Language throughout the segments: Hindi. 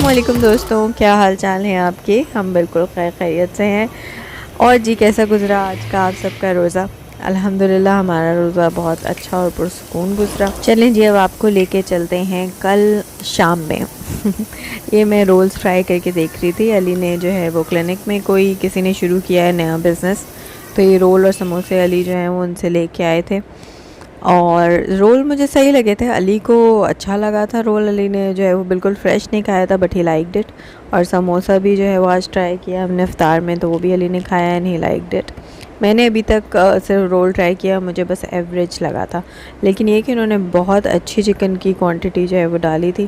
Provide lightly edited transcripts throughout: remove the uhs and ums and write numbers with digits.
अस्सलामुअलैकुम दोस्तों, क्या हाल चाल हैं आपके। हम बिल्कुल खैरियत से हैं। और जी कैसा गुज़रा आज का आप सबका रोज़ा। अल्हम्दुलिल्लाह हमारा रोज़ा बहुत अच्छा और पुरसुकून गुज़रा। चलें जी, अब आपको लेके चलते हैं कल शाम में। ये मैं रोल्स फ्राई करके देख रही थी। अली ने जो है वो क्लिनिक में कोई किसी ने शुरू किया है नया बिज़नेस, तो ये रोल और समोसे अली जो हैं वो उनसे लेके आए थे और रोल मुझे सही लगे थे। अली को अच्छा लगा था रोल। अली ने जो है वो बिल्कुल फ़्रेश नहीं खाया था, बट ही लाइक्ड इट। और समोसा भी जो है वो आज ट्राई किया हमने इफ्तार में, तो वो भी अली ने खाया एंड ही लाइक्ड इट। मैंने अभी तक सिर्फ रोल ट्राई किया, मुझे बस एवरेज लगा था। लेकिन ये कि उन्होंने बहुत अच्छी चिकन की क्वांटिटी जो है वो डाली थी।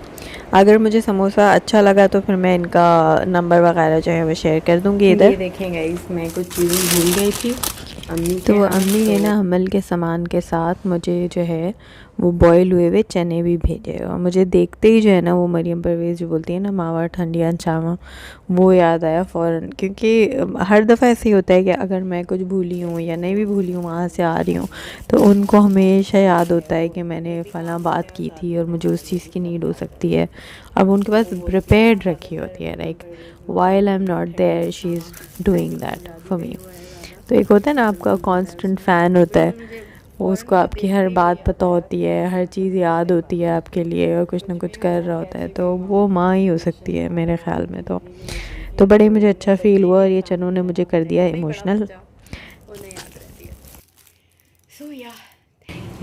अगर मुझे समोसा अच्छा लगा तो फिर मैं इनका नंबर वगैरह जो है वो शेयर कर दूँगी इधर। ये देखेंगे, इसमें कुछ चीज़ें भूल गई थी तो अम्मी ने ना हमल के सामान के साथ मुझे जो है वो बॉयल हुए हुए चने भी भेजे। और मुझे देखते ही जो है ना वो मरियम परवेज़ जो बोलती है ना मावा ठंडिया चावा, वो याद आया फ़ौरन। क्योंकि हर दफ़ा ऐसे ही होता है कि अगर मैं कुछ भूली हूँ या नहीं भी भूली हूँ, वहाँ से आ रही हूँ, तो उनको हमेशा याद होता है कि मैंने फ़लाँ बात की थी और मुझे उस चीज़ की नीड हो सकती है। अब उनके पास प्रिपेयर्ड रखी होती है, like while I am not there she is doing that for me. तो एक होता है ना आपका कांस्टेंट फ़ैन होता है, वो उसको आपकी हर बात पता होती है, हर चीज़ याद होती है आपके लिए और कुछ ना कुछ कर रहा होता है, तो वो माँ ही हो सकती है मेरे ख़्याल में। तो बड़े मुझे अच्छा फ़ील हुआ और ये चनों ने मुझे कर दिया इमोशनल।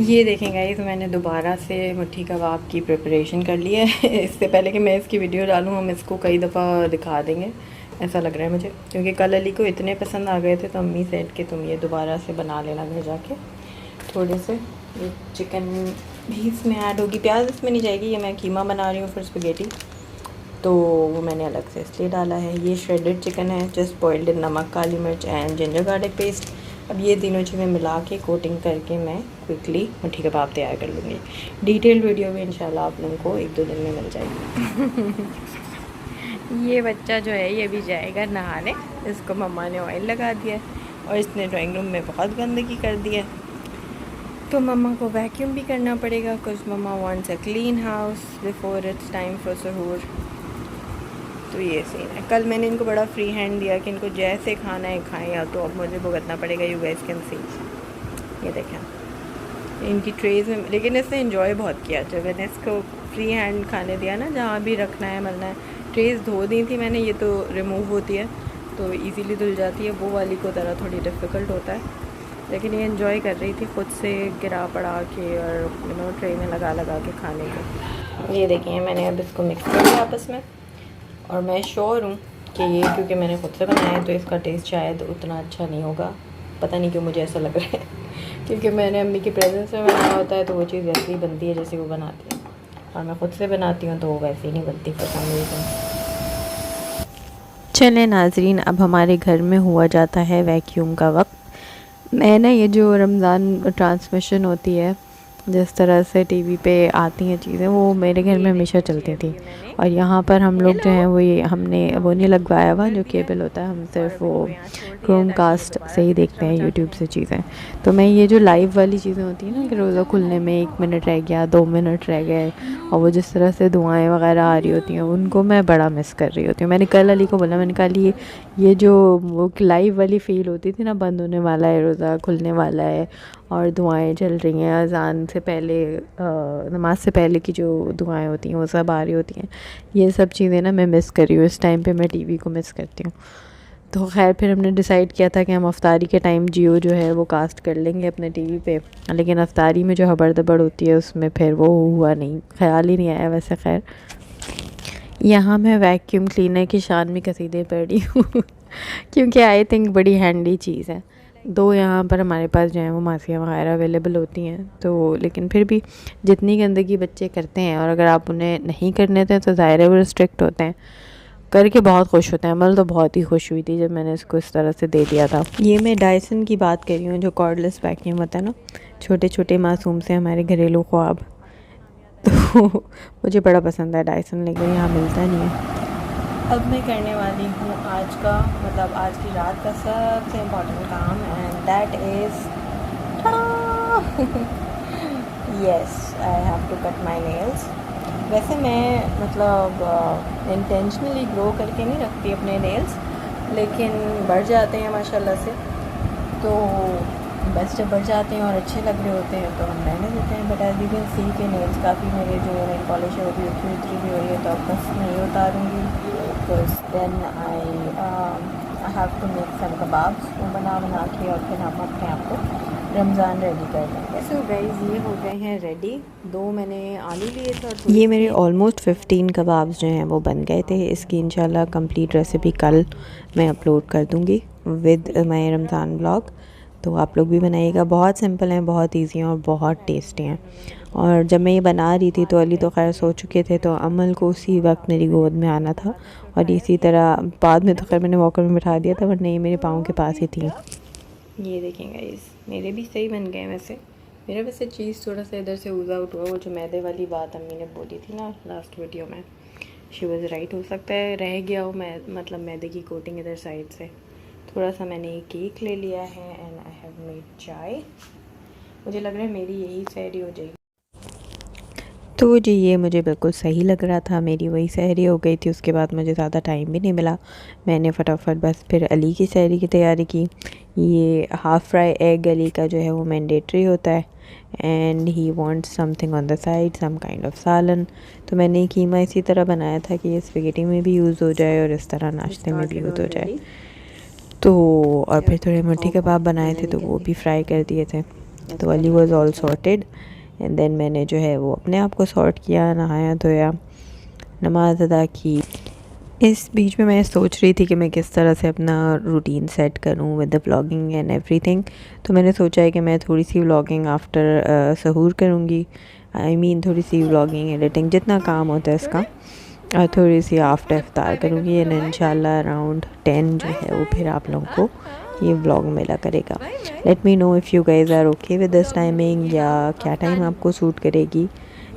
ये देखें गाइस, मैंने दोबारा से मट्ठी कबाब की प्रिपरेशन कर ली है। इससे पहले कि मैं इसकी वीडियो डालूँ, हम इसको कई दफ़ा दिखा देंगे, ऐसा लग रहा है मुझे। क्योंकि कल अली को इतने पसंद आ गए थे, तो अम्मी सेट के तुम ये दोबारा से बना लेना घर जाके। थोड़े से ये चिकन भी इसमें ऐड होगी, प्याज इसमें नहीं जाएगी, ये मैं कीमा बना रही हूँ फिर स्पगेटी, तो वो मैंने अलग से इसलिए डाला है। ये श्रेडेड चिकन है, जस्ट बॉइल्ड इन नमक, काली मिर्च एंड जिंजर गार्लिक पेस्ट। अब ये तीनों चीज़ें मिला के कोटिंग करके मैं क्विकली मट्ठी कबाब तैयार कर लूँगी। डिटेल वीडियो भी इंशाल्लाह आप लोगों को 1-2 दिन में मिल जाएगी। ये बच्चा जो है ये भी जाएगा नहाने, इसको मम्मा ने ऑयल लगा दिया है और इसने ड्राइंग रूम में बहुत गंदगी कर दी है, तो मम्मा को वैक्यूम भी करना पड़ेगा, कुछ mama wants a clean house before it's time for suhoor. तो ये सीन है। कल मैंने इनको बड़ा फ्री हैंड दिया कि इनको जैसे खाना है खाएं, या तो अब मुझे भुगतना पड़ेगा। यू गाइस कैन सी, ये देखें इनकी ट्रेज़ में। लेकिन इसने इन्जॉय बहुत किया जब मैंने इसको फ्री हैंड खाने दिया ना, जहाँ भी रखना है मलना है। ट्रेज़ धो दी थी मैंने, ये तो रिमूव होती है तो इजीली धुल जाती है, वो वाली को तरह थोड़ी डिफ़िकल्ट होता है। लेकिन ये इन्जॉय कर रही थी खुद से गिरा पड़ा के और ट्रे में लगा लगा के खाने को। ये देखिए मैंने अब इसको मिक्स कर दिया आपस में, और मैं श्योर हूँ कि ये क्योंकि मैंने खुद से बनाया है तो इसका टेस्ट शायद उतना अच्छा नहीं होगा। पता नहीं क्यों मुझे ऐसा लग रहा है, क्योंकि मैंने अम्मी की प्रेजेंस में बनाया होता है तो वो चीज़ वैसे ही बनती है जैसे वो बनाती है, और मैं खुद से बनाती हूँ तो वो वैसे ही नहीं बनती फॉर सम रीज़न। चलें नाजरीन, अब हमारे घर में हुआ जाता है वैक्यूम का वक्त। मैं ना ये जो रमज़ान ट्रांसमिशन होती है, जिस तरह से टीवी पे आती हैं चीज़ें, वो मेरे घर में हमेशा चलती थी। और यहाँ पर हम लोग जो हैं वो ये हमने वो नहीं लगवाया हुआ जो केबल होता है, हम सिर्फ वो क्रोमकास्ट से ही देखते हैं यूट्यूब से चीज़ें। तो मैं ये जो लाइव वाली चीज़ें होती हैं ना कि रोज़ा खुलने में 1 मिनट रह गया, 2 मिनट रह गए, और वो जिस तरह से दुआएं वगैरह आ रही होती हैं, उनको मैं बड़ा मिस कर रही होती हूँ। मैंने कल अली को बोला, मैंने कहा ये जो वो लाइव वाली फ़ील होती थी ना, बंद होने वाला है रोज़ा, खुलने वाला है और दुआएं चल रही हैं, अज़ान से पहले नमाज से पहले की जो दुआएं होती हैं वो सब आ रही होती हैं, ये सब चीज़ें ना मैं मिस कर रही हूँ। इस टाइम पे मैं टीवी को मिस करती हूँ। तो खैर फिर हमने डिसाइड किया था कि हम अफ्तारी के टाइम जियो जो है वो कास्ट कर लेंगे अपने टीवी पे, लेकिन अफ्तारी में जो हबड़ दबड़ होती है उसमें फिर वो हुआ नहीं, ख्याल ही नहीं आया। वैसे खैर यहाँ मैं वैक्यूम क्लीनर की शान में कसीदे पढ़ रही हूँ क्योंकि आई थिंक बड़ी हैंडी चीज़ है। दो यहाँ पर हमारे पास जो है वो मासियाँ वगैरह अवेलेबल होती हैं, तो लेकिन फिर भी जितनी गंदगी बच्चे करते हैं, और अगर आप उन्हें नहीं करने दें तो ज़ाहिर है वो रिस्ट्रिक्ट होते हैं, करके बहुत खुश होते हैं। अमल तो बहुत ही खुश हुई थी जब मैंने इसको इस तरह से दे दिया था। ये मैं डायसन की बात कर रही हूँ, जो कॉर्डलेस वैक्यूम होता है ना, छोटे छोटे मासूम से हमारे घरेलू ख्वाब। तो मुझे बड़ा पसंद है डायसन, लेकिन यहाँ मिलता नहीं है। अब मैं करने वाली हूँ आज का, मतलब आज की रात का सबसे इम्पोर्टेंट काम, and that is yes, I have to cut my nails. वैसे मैं मतलब इंटेंशनली ग्रो करके नहीं रखती अपने नेल्स, लेकिन बढ़ जाते हैं माशाल्लाह से, तो बस जब बढ़ जाते हैं और अच्छे लग रहे होते हैं तो हम रहने देते हैं। But as you can see के नेल्स काफ़ी मेरे जो नेल पॉलिश है वो भी उतरी उतरी भी हो रही है, तो अब बस नहीं उतारूँगी। Because then I have to make some kebabs, वो बना के और फिर हम अपने आप को रमज़ान रेडी कर लेंगे। सो गाइस ये हो गए हैं रेडी। 2 मैंने आलू लिए थे और ये मेरे ऑलमोस्ट 15 कबाब्स जो हैं वो बन गए थे। इसकी इंशाल्लाह कंप्लीट रेसिपी कल मैं अपलोड कर दूँगी विद माय रमज़ान ब्लॉग, तो आप लोग भी बनाइएगा। बहुत सिंपल हैं, बहुत इजी हैं और बहुत टेस्टी हैं। और जब मैं ये बना रही थी तो अली तो खैर सो चुके थे, तो अमल को उसी वक्त मेरी गोद में आना था, और इसी तरह बाद में तो खैर मैंने वॉकर में बिठा दिया था, वरना ये मेरे पाँव के पास ही थी। ये देखेंगे इस मेरे भी सही बन गए वैसे। मेरा वैसे चीज़ थोड़ा सा इधर से यूज़ आउट हुआ, वो जो मैदे वाली बात अम्मी ने बोली थी ना लास्ट वीडियो में, शी वॉज़ राइट। हो सकता है रह गया हो मतलब मैदे की कोटिंग इधर साइड से। थोड़ा सा मैंने एक केक ले लिया है एंड आई हैव मेड चाय। मुझे लग रहा है मेरी यही सहरी हो जाएगी। तो जी ये मुझे बिल्कुल सही लग रहा था, मेरी वही सहरी हो गई थी। उसके बाद मुझे ज़्यादा टाइम भी नहीं मिला, मैंने फटाफट बस फिर अली की सहरी की तैयारी की। ये हाफ़ फ्राई एग अली का जो है वो मैंडेटरी होता है, and he wants something on the side, some kind of salan. तो मैंने कीमा इसी तरह बनाया था कि ये स्पैगेटी में भी यूज़ हो जाए और इस तरह नाश्ते में भी यूज़ हो जाए। तो और फिर थोड़े मट्ठी कबाब बनाए थे तो वो भी फ्राई कर दिए थे। तो Ali was all sorted, and then मैंने जो है वो अपने आप को सॉर्ट किया, नहाया धोया, नमाज अदा की। इस बीच में मैं सोच रही थी कि मैं किस तरह से अपना रूटीन सेट करूं with the vlogging and everything. तो मैंने सोचा है कि मैं थोड़ी सी व्लॉगिंग आफ्टर सहूर करूंगी। आई मीन थोड़ी सी व्लॉगिंग एडिटिंग जितना काम होता है इसका, और थोड़ी सी आफ्टर इफ्तार करूँगी, एंड इंशाल्लाह अराउंड 10 जो है वो फिर आप लोगों को ये व्लॉग मिला करेगा। Let me know if you guys are okay with this timing, या क्या टाइम आपको सूट करेगी।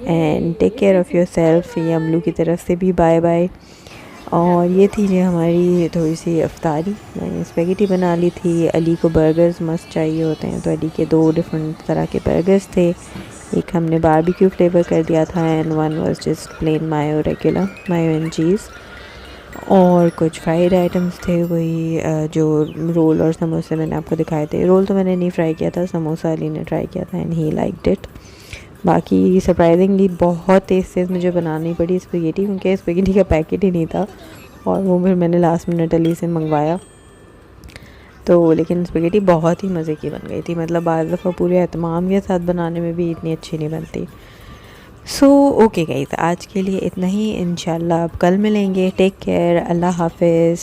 And take care of yourself. ये अमलू की तरफ से भी बाय बाय। और ये थी जी हमारी थोड़ी सी इफ्तारी। मैंने स्पैगेटी बना ली थी। अली को बर्गर्स मस्त चाहिए होते हैं, तो अली के 2 डिफरेंट तरह के बर्गर्स थे। एक हमने बारबेक्यू फ्लेवर कर दिया था and one was just plain mayo, regular mayo and cheese. और कुछ फ्राइड आइटम्स थे, वही जो रोल और समोसे मैंने आपको दिखाए थे। रोल तो मैंने नहीं फ्राई किया था, समोसा अली ने ट्राई किया था एंड ही लाइक्ड इट। बाकी सरप्राइजिंगली बहुत तेज़ मुझे बनानी पड़ी स्पैगेटी, क्योंकि स्पैगेटी का पैकेट ही नहीं था, और वो फिर मैंने लास्ट मिनट अली से मंगवाया। तो लेकिन स्पैगेटी बहुत ही मज़े की बन गई थी, मतलब बाज़ दफ़ा पूरे एहतमाम के साथ बनाने में भी इतनी अच्छी नहीं बनती। सो ओके गाइस, आज के लिए इतना ही। इंशाल्लाह अब कल मिलेंगे। टेक केयर, अल्लाह हाफिज़।